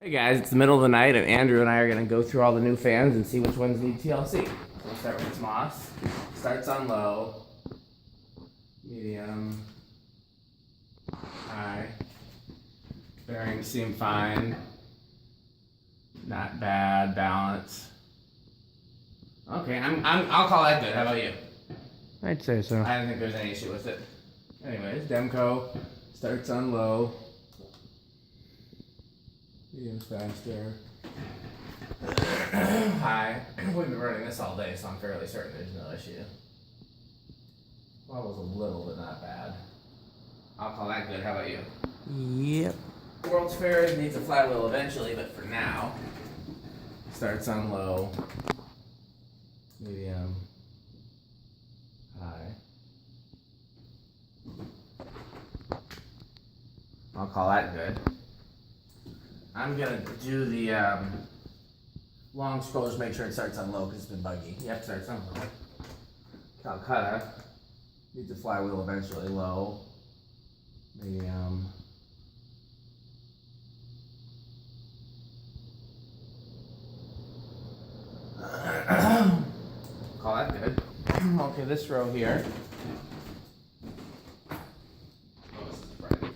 Hey guys, it's the middle of the night and Andrew and I are going to go through all the new fans and see which ones need TLC. We'll start with Moss. Starts on low, medium, high. Bearings seem fine. Not bad, balance. Okay, I'll call that good. How about you? I'd say so. I don't think there's any issue with it. Anyways, Demco starts on low. Medium's faster. High. We've been running this all day, so I'm fairly certain there's no issue. Well, it was a little, but not bad. I'll call that good. How about you? Yep. World's Fair needs a flywheel eventually, but for now, starts on low. Medium. High. I'll call that good. I'm gonna do the long scroll, just make sure it starts on low because it's been buggy. You have to start somewhere. Calcutta needs a flywheel eventually, low, medium. Call that good. Okay, this row here. Oh, this is Friday.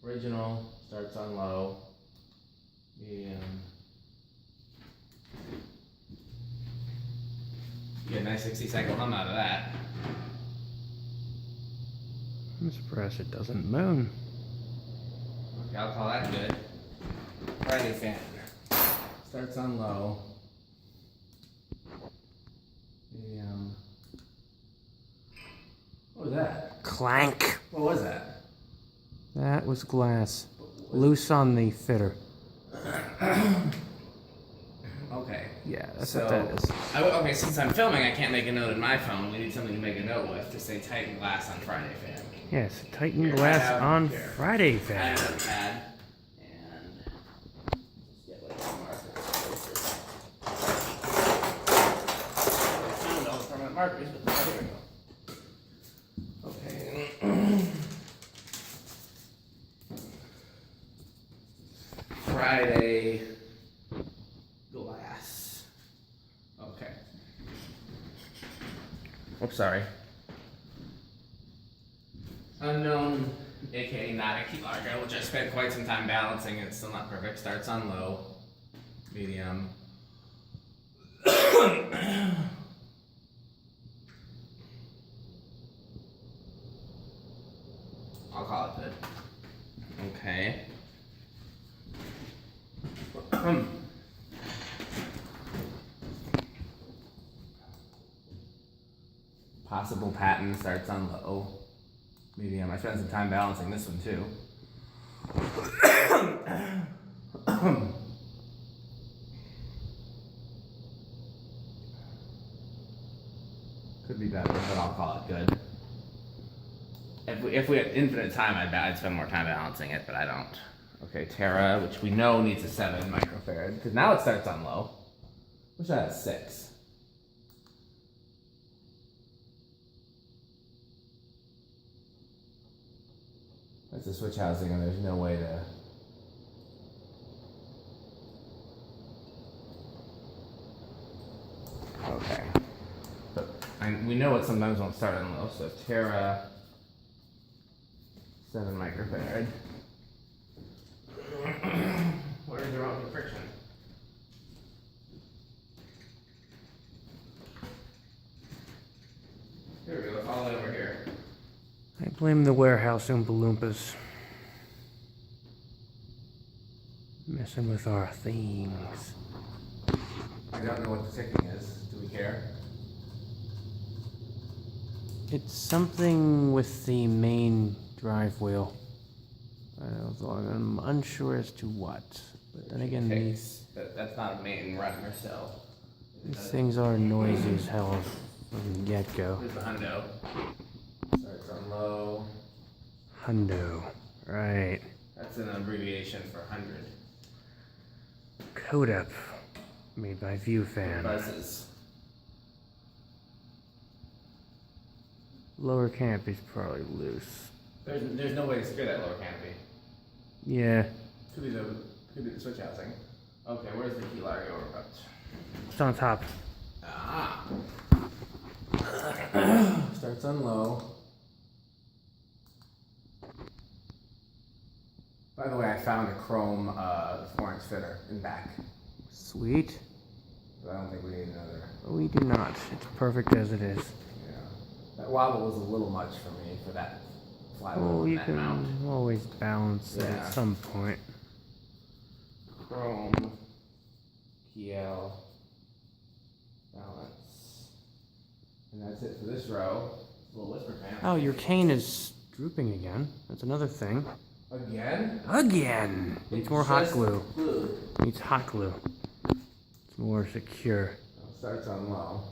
Original starts on low, medium. You get a nice 60-second hum out of that. I'm surprised it doesn't moan. Okay, I'll call that good. Friday fan. Starts on low. Medium. What was that? Clank. What was that? That was glass. Loose on the fitter. Okay. Yeah, that's what that is. Okay, since I'm filming, I can't make a note in my phone. We need something to make a note with to say tighten glass on Friday fan. Yes, tighten glass on Friday I fan. have a pad and just get like some markers. I found all the permanent markers, but here we go. Okay. Friday glass. Okay. Oops, sorry. Unknown, aka not a key larger, which I spent quite some time balancing. It's still not perfect. Starts on low, medium. I'll call it good. Okay. Possible patent starts on low, medium. I spent some time balancing this one too. Could be better, but I'll call it good. If we had infinite time, I'd spend more time balancing it, but I don't. Okay, Terra, which we know needs a 7 microfarad, because now it starts on low. Wish I had a 6. That's the switch housing, and there's no way to. Okay. But we know it sometimes won't start on low, so Terra, 7 microfarad. Where is the relative friction? Here we go, it's all over here. I blame the warehouse Oompa Loompas. Messing with our things. I don't know what the ticking is. Do we care? It's something with the main drive wheel. I'm unsure as to what. But then again, That's not a main runner, so. these things are noisy as hell from the get-go. Here's the hundo. Starts on low. Hundo. Right. That's an abbreviation for 100. Code up. Made by ViewFan. Buzzes. Lower canopy's probably loose. There's no way to secure that lower canopy. Yeah. Could be the Could be the switch housing. Okay, where's the key larry overcoat? It's on top. Ah. Starts on low. By the way, I found a chrome 4-inch fitter in back. Sweet. But I don't think we need another. We do not. It's perfect as it is. Yeah. That wobble was a little much for me for that flywheel. Oh, you that can mount. always balance it Yeah. at some point. Chrome, Kiel, balance. And that's it for this row. A little whisper fan. Oh, your cane is drooping again. That's another thing. Again? Again! Needs more hot Just glue. glue. Needs hot glue. It's more secure. Starts on low.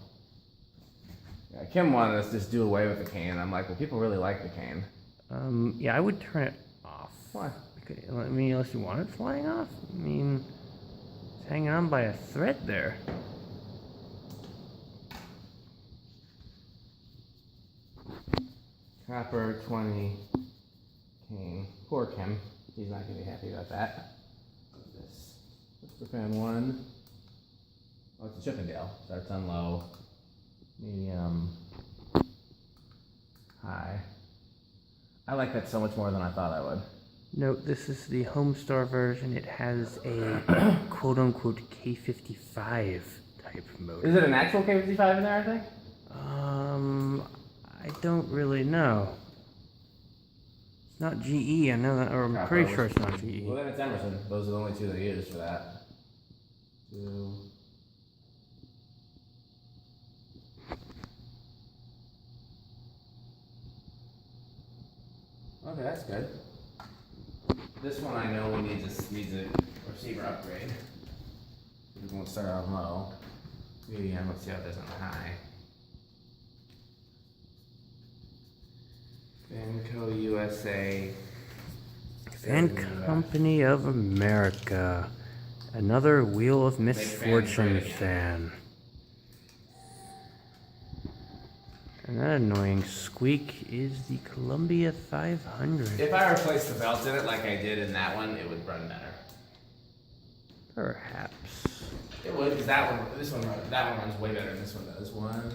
Yeah, Kim wanted us to just do away with the cane. I'm like, well, people really like the cane. Yeah, I would turn it off. Why? Okay, I mean, unless you want it flying off. I mean, it's hanging on by a thread there. Copper 20 cane. Poor Kim. He's not gonna be happy about that. What's this? Whisper fan 1. Oh, it's a Chippendale. Starts on low. Medium. High. I like that so much more than I thought I would. Note, this is the Homestar version. It has a quote-unquote K55 type motor. Is it an actual K55 in there, I think? I don't really know. It's not GE, I know that, or I'm pretty sure it's not GE. Well, then it's Emerson. Those are the only two they use for that. 2. Okay, that's good. This one I know needs a receiver upgrade. We're going to start on low. Medium, let's see how it does on high. Vanco USA. Fan Company of America. Another Wheel of Misfortune fan. And that annoying squeak is the Columbia 500. If I replaced the belt in it like I did in that one, it would run better. Perhaps. It would, because that one runs way better than this one does. 1,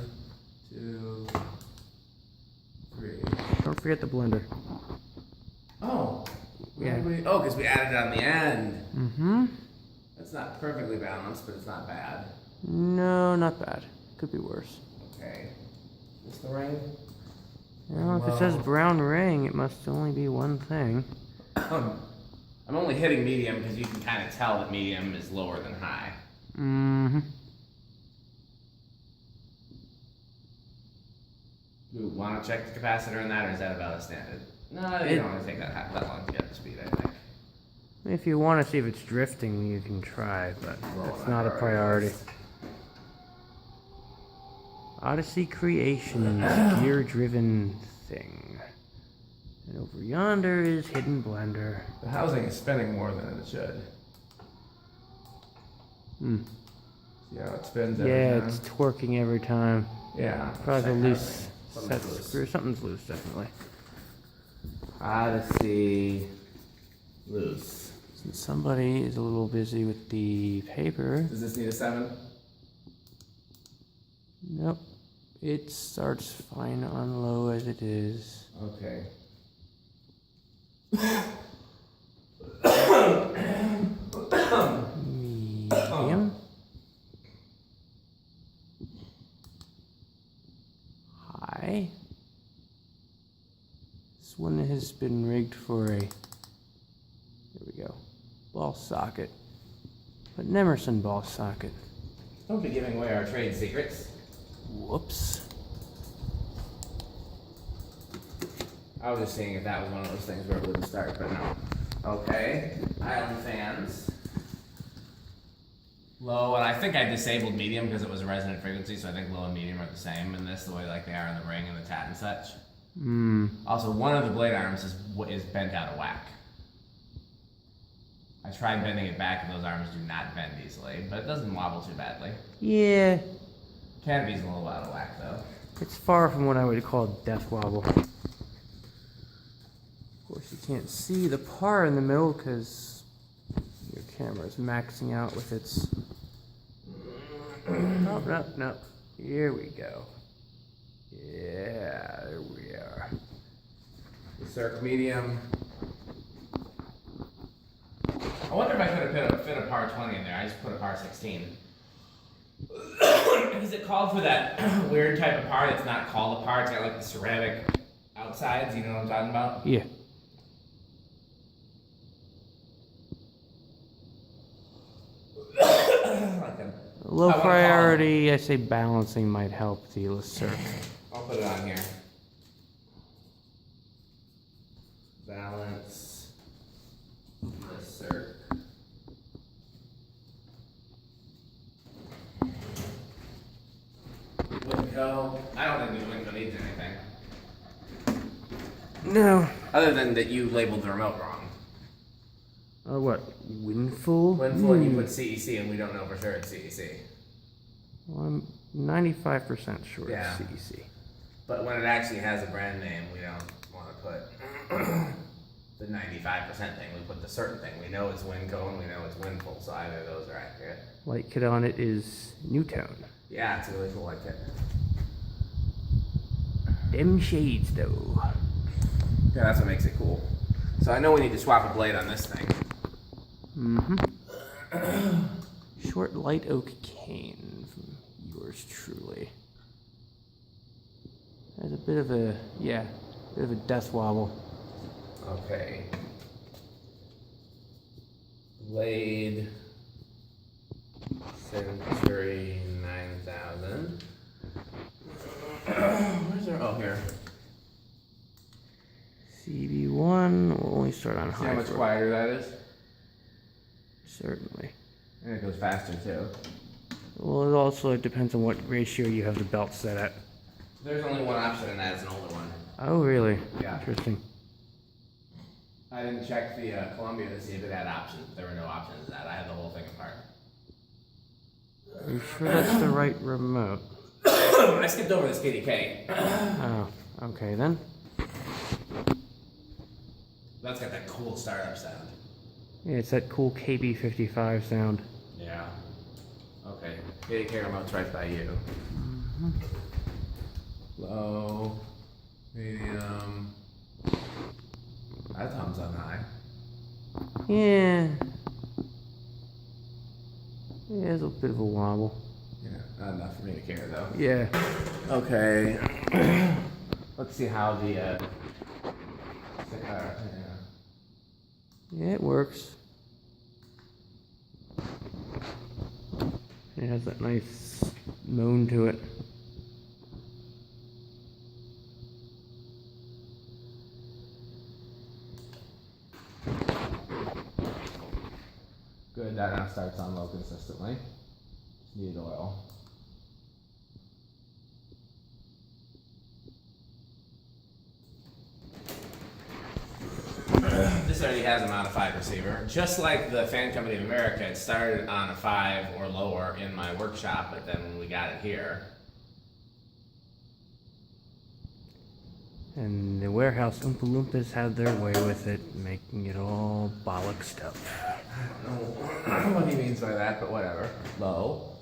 2, 3. Don't forget the blender. Oh. Yeah. Because we added it on the end. Mm-hmm. That's not perfectly balanced, but it's not bad. No, not bad. Could be worse. Okay. Is this the ring? Well, if it says brown ring, it must only be one thing. I'm only hitting medium because you can kind of tell that medium is lower than high. Mm-hmm. Do you want to check the capacitor in that, or is that about as standard? No, you don't want to take that long to get up to speed, I think. If you want to see if it's drifting, you can try, but that's not a priority. Odyssey Creations, gear-driven thing. And over yonder is Hidden Blender. The housing is spinning more than it should. Hmm. See how it spins every Yeah, time? it's twerking every time. Yeah. Probably a same loose housing. set Something's loose. screw. Something's loose, definitely. Odyssey loose. Since somebody is a little busy with the paper. Does this need a 7? Nope. It starts fine on low as it is. Okay. Medium. High. This one has been rigged for a, there we go, ball socket. But an Emerson ball socket. Don't be giving away our trade secrets. Whoops. I was just seeing if that was one of those things where it wouldn't start, but no. Okay, island fans. Low, and I think I disabled medium because it was a resonant frequency, so I think low and medium are the same in this, the way like they are in the ring and the tat and such. Also, one of the blade arms is bent out of whack. I tried bending it back and those arms do not bend easily, but it doesn't wobble too badly. Yeah, Canopy's a little out of whack though. it's far from what I would call death wobble. Of course, you can't see the par in the middle because your camera's maxing out with its... Oh, no, no. Here we go. Yeah, there we are. The circle medium. I wonder if I could have fit a par 20 in there. I just put a par 16. Is it called for that weird type of par that's not called a par? It's got like the ceramic outsides, you know what I'm talking about? Yeah. Like a, Low priority, I say balancing might help the surf. I'll put it on here. Balance the circ. Winco. I don't think the Winco needs anything. No. Other than that you labeled the remote wrong. What? Windful? Windful and you put CEC and we don't know for sure it's CEC. Well, I'm 95% sure Yeah. it's CEC. But when it actually has a brand name, we don't want to put the 95% thing. We put the certain thing. We know it's Winco and we know it's Windful, so either of those are accurate. Light kit on it is Newtone. Yeah, it's a really cool light kit. Them shades, though. Yeah, that's what makes it cool. So I know we need to swap a blade on this thing. Mm-hmm. Short light oak cane from yours truly. There's a bit of a, yeah, bit of a death wobble. Okay. Blade Century 9000. Where's our, oh, here. CB1 will only start on See high. how much quieter that is? Certainly. And it goes faster too. Well, it also depends on what ratio you have the belt set at. There's only one option and that's an older one. Oh, really? Yeah. Interesting. I didn't check the Columbia to see if it had options. There were no options to that. I had the whole thing apart. Are you sure that's the right remote? I skipped over this KDK. Oh, okay then. That's got that cool startup sound. Yeah, it's that cool KB55 sound. Yeah. Okay. KDK remote's right by you. Mm-hmm. Low. Medium. That thumbs on high. Yeah. Yeah, there's a bit of a wobble. Yeah, not enough for me to care though. Yeah. Okay. Let's see how the Yeah, it works. It has that nice moan to it. Good, that now starts on low consistently. Just need oil. This already has a modified receiver. Just like the Fan Company of America, it started on a 5 or lower in my workshop, but then when we got it here, And the warehouse Oompa Loompas had their way with it, making it all bollock stuff. I don't know what he means by that, but whatever. Low.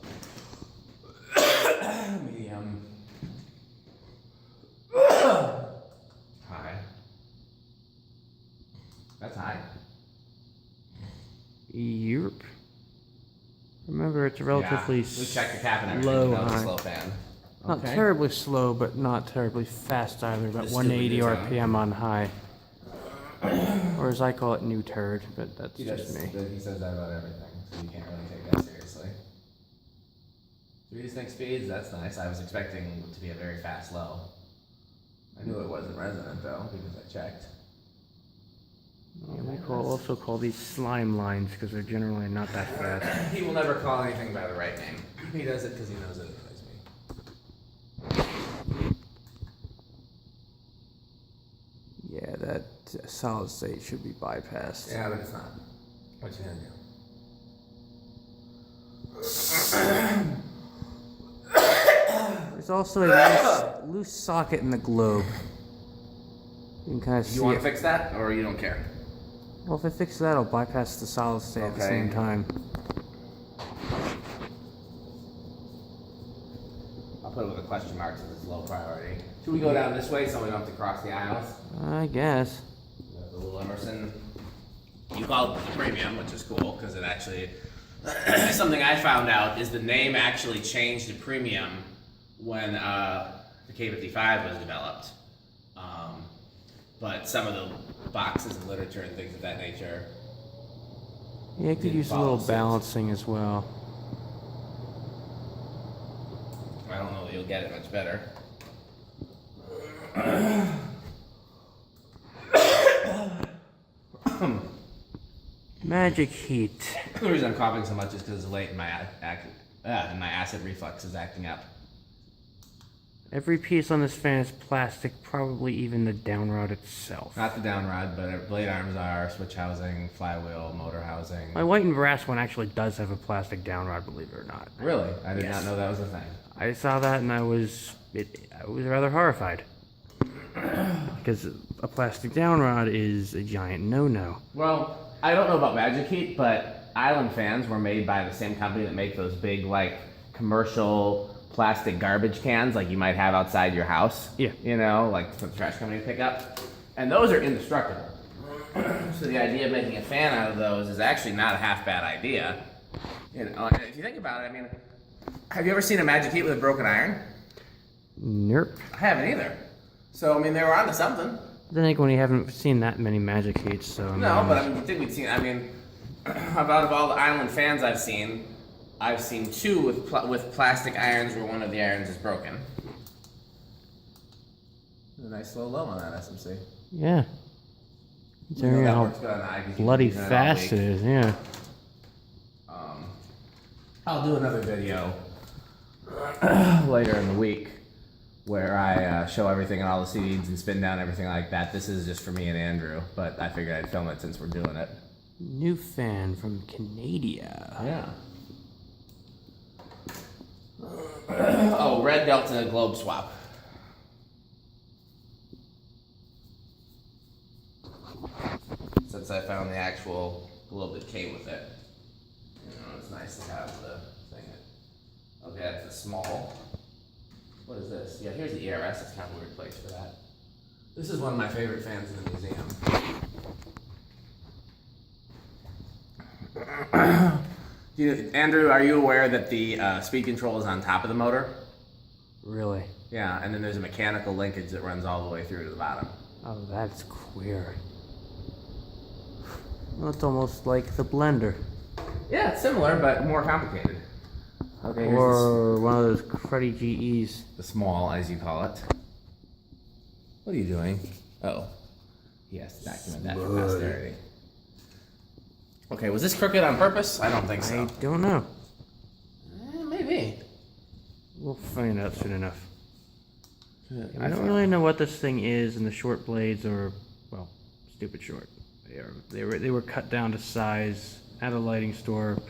Medium. High. That's high. Europe. Remember, it's a relatively we checked the cap and everything. slow That was a high. slow fan. Not Okay. terribly slow, but not terribly fast either. About Just 180 stupid new RPM on high. Or as I call it, new turd, but that's He just me. He says that about everything, so you can't really take that seriously. 3 distinct speeds, that's nice. I was expecting it to be a very fast low. I knew it wasn't resonant though, because I checked. Yeah, we also call these slime lines because they're generally not that fast. He will never call anything by the right name. He does it because he knows it annoys me. Yeah, that solid state should be bypassed. Yeah, but it's not. What you gonna do? There's also a loose socket in the globe. You can kind of see You want it. to fix that, or you don't care? Well, if I fix that, I'll bypass the solid state at the Okay. same time. I'll put it with a question mark since it's low priority. Should we go down this way so we don't have to cross the aisles? I guess. The little Emerson. You call it the premium, which is cool because it actually. Something I found out is the name actually changed to premium when the K55 was developed. But some of the boxes and literature and things of that nature. Yeah, I could use a little balancing as well. I don't know that you'll get it much better. Magic heat. The reason I'm coughing so much is because it's late and my acid reflux is acting up. Every piece on this fan is plastic, probably even the downrod itself. Not the down rod, but blade arms are, switch housing, flywheel, motor housing. My white and brass one actually does have a plastic downrod, believe it or not. Really? I did Yes. not know that was a thing. I saw that and I was rather horrified. Because a plastic downrod is a giant no-no. Well, I don't know about Magic Heat, but Island fans were made by the same company that make those big, like, commercial plastic garbage cans like you might have outside your house. Yeah. You know, like for the trash company to pick up. And those are indestructible. So the idea of making a fan out of those is actually not a half bad idea. You know, and if you think about it, I mean, have you ever seen a Magic Heat with a broken iron? Nope. I haven't either. So, I mean, they were onto something. Then again, you haven't seen that many Magic Heats, so... No, but I mean, I think we've seen, I mean, out of all the Island fans I've seen two with plastic irons where one of the irons is broken. A nice slow low on that SMC. Yeah. Considering how bloody fast it is, yeah. I'll do another video later in the week where I show everything and all the seeds and spin down everything like that. This is just for me and Andrew, but I figured I'd film it since we're doing it. New fan from Canada. Yeah. Oh, Red Delta Globe Swap. Since I found the actual Globe K with it. You know, it's nice to have the thing. Okay, that's a small. What is this? Yeah, here's the ERS. It's kind of a weird place for that. This is one of my favorite fans in the museum. Andrew, are you aware that the speed control is on top of the motor? Really? Yeah, and then there's a mechanical linkage that runs all the way through to the bottom. Oh, that's queer. Well, it's almost like the blender. Yeah, it's similar, but more complicated. Okay, or one of those cruddy GEs. The small, as you call it. What are you doing? Oh. He has to document that for posterity. Okay, was this crooked on purpose? I don't think so. I don't know. Maybe. We'll find out soon enough. I I don't really know what this thing is, and the short blades are, well, stupid short. They were cut down to size at a lighting store.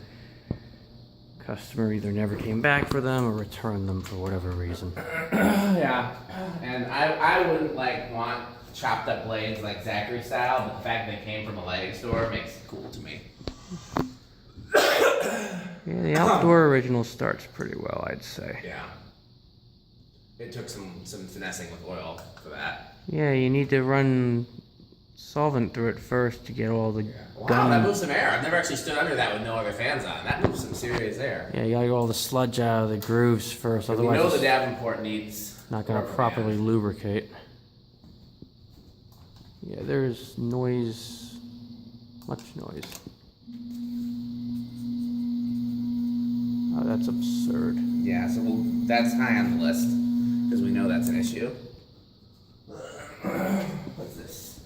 Customer either never came back for them or returned them for whatever reason. Yeah, and I wouldn't want chopped up blades like Zachary style, but the fact that they came from a lighting store makes it cool to me. Yeah, the outdoor original starts pretty well, I'd say. Yeah. It took some finessing with oil for that. Yeah, you need to run solvent through it first to get all the Wow, that moves some air. I've never actually stood under that with no other fans on. That moves some serious air. Yeah, you gotta get all the sludge out of the grooves first, otherwise we know the it's Davenport needs not gonna properly lubricate. Yeah, there's noise, much noise. Oh, that's absurd. Yeah, so that's high on the list because we know that's an issue. What's this?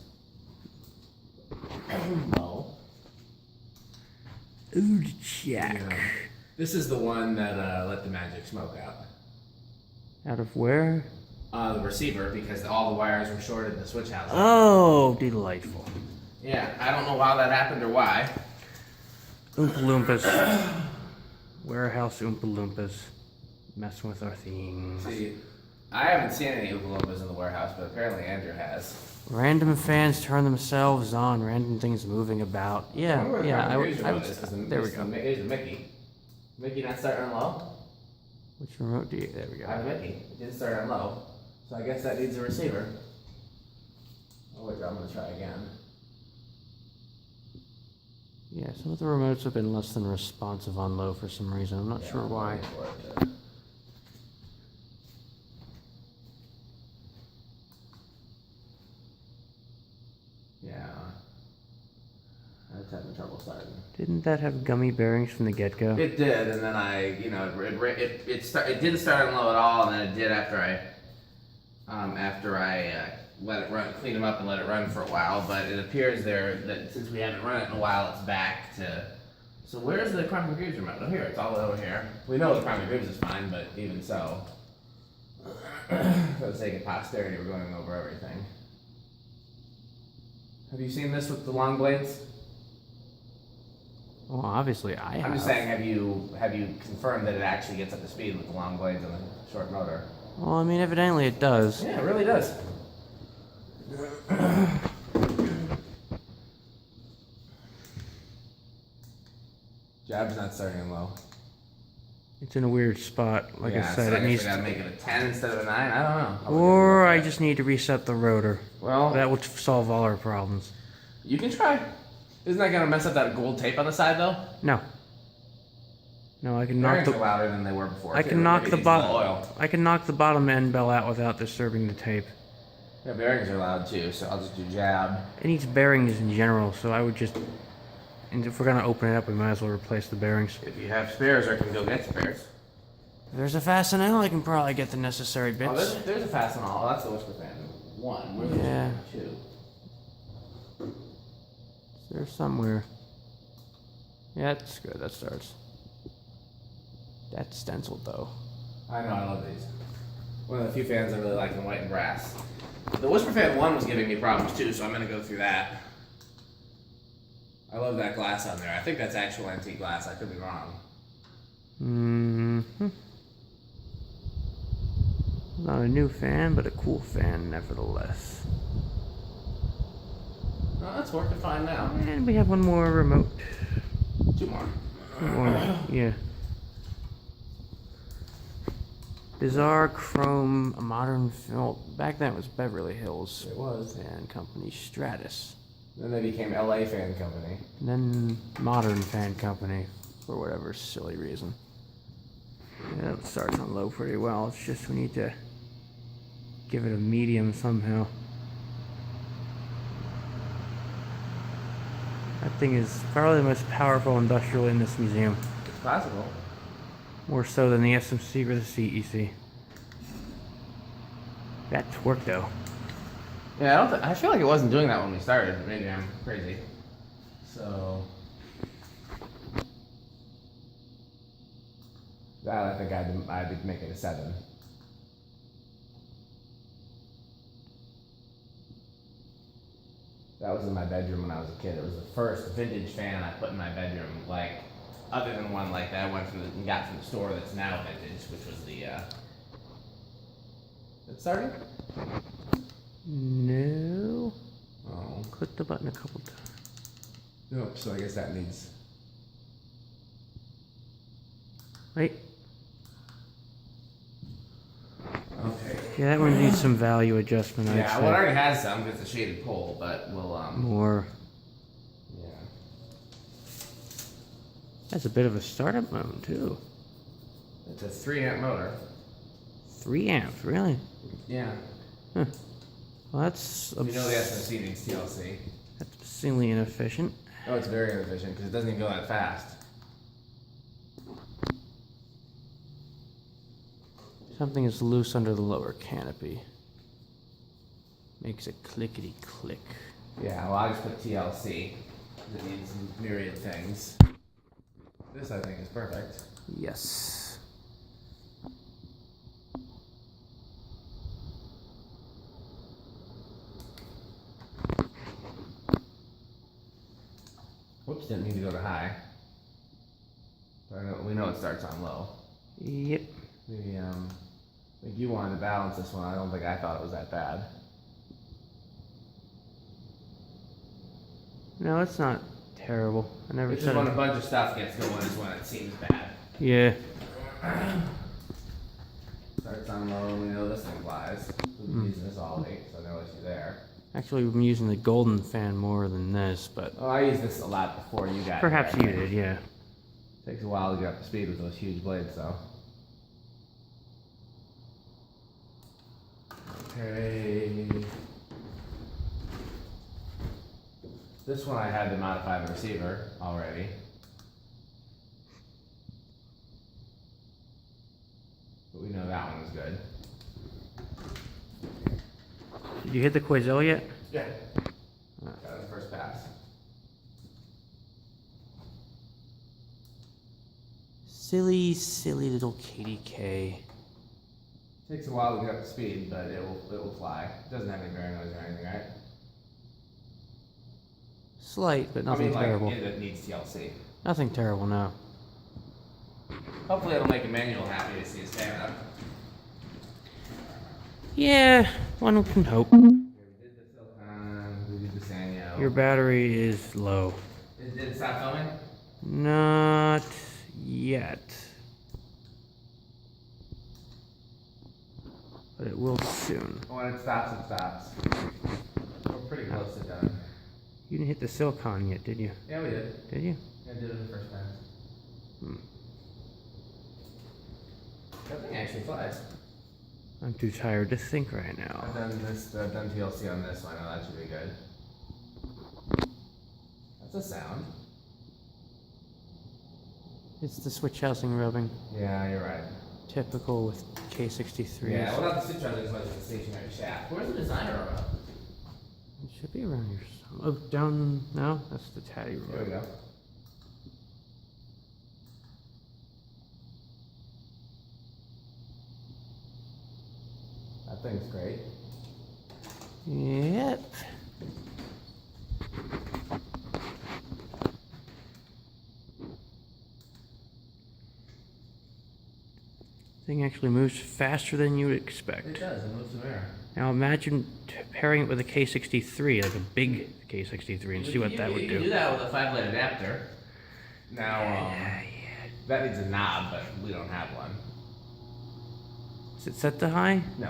No. Ood Jack. Yeah. This is the one that let the magic smoke out. Out of where? The receiver, because all the wires were shorted in the switch housing. Oh, delightful. Yeah, I don't know how that happened or why. Oompa Loompas. Warehouse Oompa Loompas. Messing with our things. See, I haven't seen any Oompa Loompas in the warehouse, but apparently Andrew has. Random fans turn themselves on. Random things moving about. Yeah, I would. There we go. Here's the Mickey. Mickey not starting on low. Which remote do you? There we go. I have Mickey. It didn't start on low, so I guess that needs a receiver. Oh wait, I'm gonna try again. Yeah, some of the remotes have been less than responsive on low for some reason. I'm not sure why. Yeah. I was having trouble starting. Didn't that have gummy bearings from the get-go? It did, and then it didn't start on low at all, and then it did after I let it run, clean them up and let it run for a while. But it appears there that since we haven't run it in a while, it's back to. So where's the Chrome Grooves remote? Oh, here, it's all over here. We know the Chrome Grooves is fine, but even so, for the sake of posterity, we're going over everything. Have you seen this with the long blades? Well, obviously I have. I'm just saying, have you confirmed that it actually gets up to speed with the long blades and the short motor? Well, I mean, evidently it does. Yeah, it really does. Jab's not starting in low. It's in a weird spot. Like I said, so it needs to make it a 10 instead of a 9. I don't know. Or I just need to reset the rotor. Well, that would solve all our problems. You can try. Isn't that gonna mess up that gold tape on the side though? No. No, I can knock the. Are louder than they were before. I can knock the bottom. I can knock the bottom end bell out without disturbing the tape. Yeah, bearings are loud too, so I'll just do jab. It needs bearings in general, so I would just. And if we're gonna open it up, we might as well replace the bearings. If you have spares, I can go get spares. If there's a Fastenal, I can probably get the necessary bits. Oh, there's a Fastenal. Oh, that's the Whisper Fan. 1. Where's yeah. 2? It's there somewhere. Yeah, that's good. That starts. That's stenciled though. I know, I love these. One of the few fans I really like in white and brass. The Whisper Fan 1 was giving me problems too, so I'm gonna go through that. I love that glass on there. I think that's actual antique glass. I could be wrong. Mm-hmm. Not a new fan, but a cool fan nevertheless. Oh, that's working fine now. And we have one more remote. 2 more. Yeah. Bizarre Chrome, a modern film. Back then it was Beverly Hills. It was. Fan company Stratus. Then they became LA Fan Company. And then Modern Fan Company, for whatever silly reason. Yeah, it starts on low pretty well. It's just we need to give it a medium somehow. That thing is probably the most powerful industrial in this museum. It's possible. More so than the SMC or the CEC. That torque though. Yeah, I feel like it wasn't doing that when we started. Maybe I'm crazy. So that I think I had to make it a 7. That was in my bedroom when I was a kid. It was the first vintage fan I put in my bedroom, like other than one like that I went through and got from the store that's now vintage, which was the it started? No. Oh. Click the button a couple times. Nope, so I guess that needs. Wait. Okay. Yeah, that one needs some value adjustment, I'd Yeah, say. well, it already has some because it's a shaded pole, but we'll More. Yeah. That's a bit of a startup mode too. It's a 3 amp motor. 3 amps, really? Yeah. Huh. Well, that's You know the SMC needs TLC. that's obscenely inefficient. Oh, it's very inefficient because it doesn't even go that fast. Something is loose under the lower canopy. Makes a clickety click. Yeah, well, I just put TLC. It needs myriad things. This, I think, is perfect. Yes. Whoops, didn't mean to go to high. But we know it starts on low. Yep. Maybe, I think you wanted to balance this one. I don't think I thought it was that bad. No, it's not terrible. I never It's said just when it. a bunch of stuff gets going is when it seems bad. Yeah. Starts on low, we know this thing flies. We've been using this all week, so no issue there. Actually, we've been using the golden fan more than this, but Oh, I used this a lot before you got perhaps here. you did, yeah. Takes a while to get up to speed with those huge blades, though. Okay. This one I had to modify the receiver already. But we know that one was good. Did you hit the Quasel yet? Yeah. Got it the first pass. Silly, silly little KDK. Takes a while to get up to speed, but it will fly. It doesn't have any bearing noise or anything, right? Slight, but nothing terrible. It needs TLC. Nothing terrible, no. Hopefully it'll make Emmanuel happy to see his fan up. Yeah, one can hope. We did the silicon, we did the Sanyo. Your battery is low. Did it stop filming? Not yet. But it will soon. When it stops, it stops. We're pretty close to done. You didn't hit the silicon yet, did you? Yeah, we did. Did you? Yeah, I did it the first time. That thing actually flies. I'm too tired to think right I've now. done TLC on this one. I know that should be good. That's a sound. It's the switch housing rubbing. Yeah, you're right. Typical with K63s. Yeah, well, not the switch housing as much as the stationary shaft. Where's the designer around? It should be around here. Oh, down. No, that's the Tatty There we roll. go. That thing's great. Yep. Thing actually moves faster than you would expect. It does. It moves some air. Now imagine pairing it with a K63, like a big K63, and see what that would You can do do. that with a 5-light adapter. Now, that needs a knob, but we don't have one. Is it set to high? No.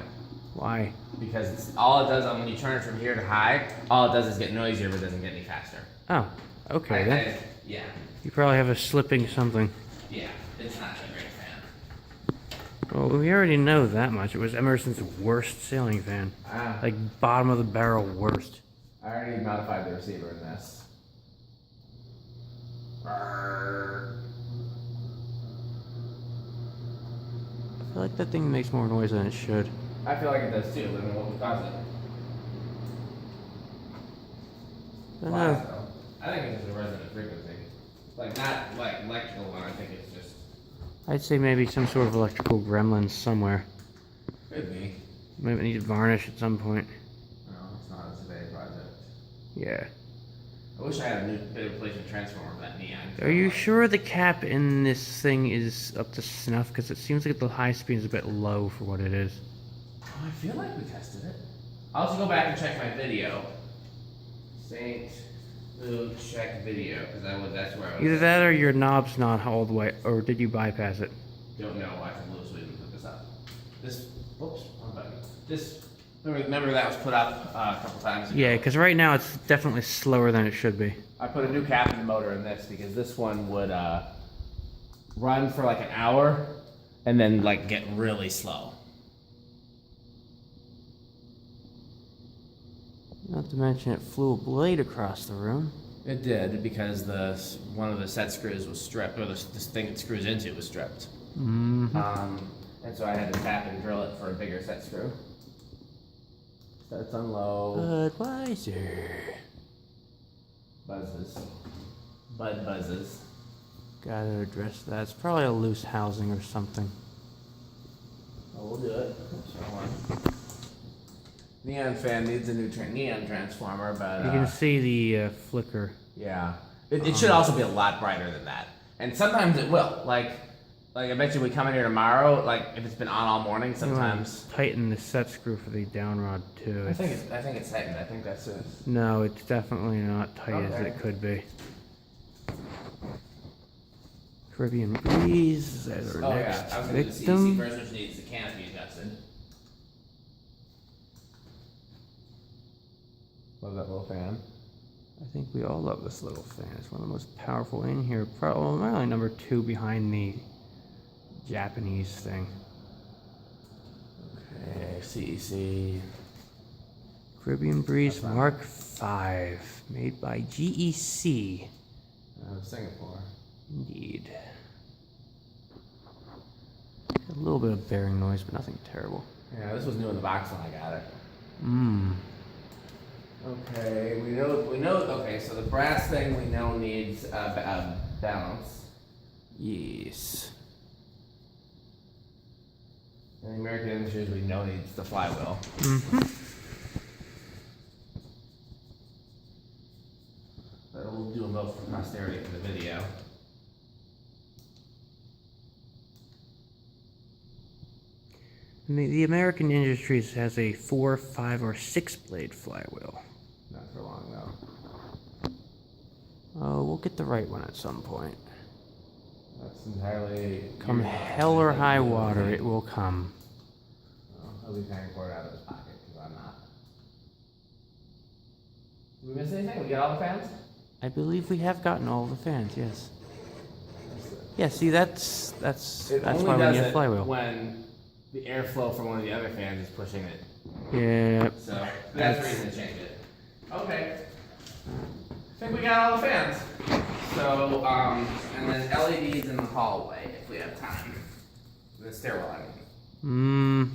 Why? Because all it does when you turn it from here to high, all it does is get noisier, but it doesn't get any faster. Oh, okay then. Yeah. You probably have a slipping something. Yeah. It's not a great fan. Well, we already know that much. It was Emerson's worst ceiling fan. Like bottom of the barrel worst. I already modified the receiver in this. Brrr. I feel like that thing makes more noise than it should. I feel like it does too. I mean, what would cause it? I don't Why, know. though? I think it's just a resonant frequency. Like, not like electrical one. I think it's just. I'd say maybe some sort of electrical gremlin somewhere. Could be. Maybe it needs varnish at some point. No, it's not. It's a day project. Yeah. I wish I had a new bit replacement transformer for that neon. Are you sure the cap in this thing is up to snuff? Because it seems like the high speed is a bit low for what it is. Oh, I feel like we tested it. I'll just go back and check my video. Saint Luke check video, because that's where I was. Either that or your knob's not all the way, or did you bypass it? Don't know. I can Lewis Sweden put this up. This. Whoops. Wrong button. This. Remember that was put up a couple times ago. Yeah, because right now it's definitely slower than it should be. I put a new cap in the motor in this because this one would run for like an hour and then like get really slow. Not to mention it flew a blade across the room. It did because one of the set screws was stripped, or this thing it screws into was stripped. Mm-hmm. And so I had to tap and drill it for a bigger set screw. Starts on low. Budweiser. Buzzes. Bud buzzes. Gotta address that. It's probably a loose housing or something. Oh, we'll do it. Oops, wrong one. Neon fan needs a new neon transformer, but You can see the flicker. yeah, it should also be a lot brighter than that. And sometimes it will. Like Like, I bet you we come in here tomorrow, like, if it's been on all morning, You wanna sometimes. tighten the set screw for the down rod too. I think it's tightened. I think that's it. No, it's definitely not tight as Okay. it could be. Caribbean Breeze as our Oh, next yeah. I was going to do the CEC victim. first, which needs the canopy adjusted. Love that little fan. I think we all love this little fan. It's one of the most powerful in here. Probably number 2 behind the Japanese thing. Okay, CEC. Caribbean Breeze That's fine. Mark V, made by GEC. Singapore. Indeed. A little bit of bearing noise, but nothing terrible. Yeah, this was new in the box when I got it. Mmm. Okay, we know, okay, so the brass thing we know needs balance. Yes. And the American Industries we know needs the flywheel. Mm-hmm. But we'll do them both for posterity for the video. The American Industries has a 4, 5, or 6 blade flywheel. Not for long though. Oh, we'll get the right one at some point. That's entirely. Come your- hell or high water, it will come. Well, he'll be paying for it out of his pocket because I'm not. Did we miss anything? We got all the fans? I believe we have gotten all the fans, yes. Yeah, see, that's It only why we does need a it flywheel. when the airflow from one of the other fans is pushing it. Yeah. So that's the reason to change it. Okay. I think we got all the fans. So, and then LEDs in the hallway if we have time. In the stairwell, I mean. Mmm.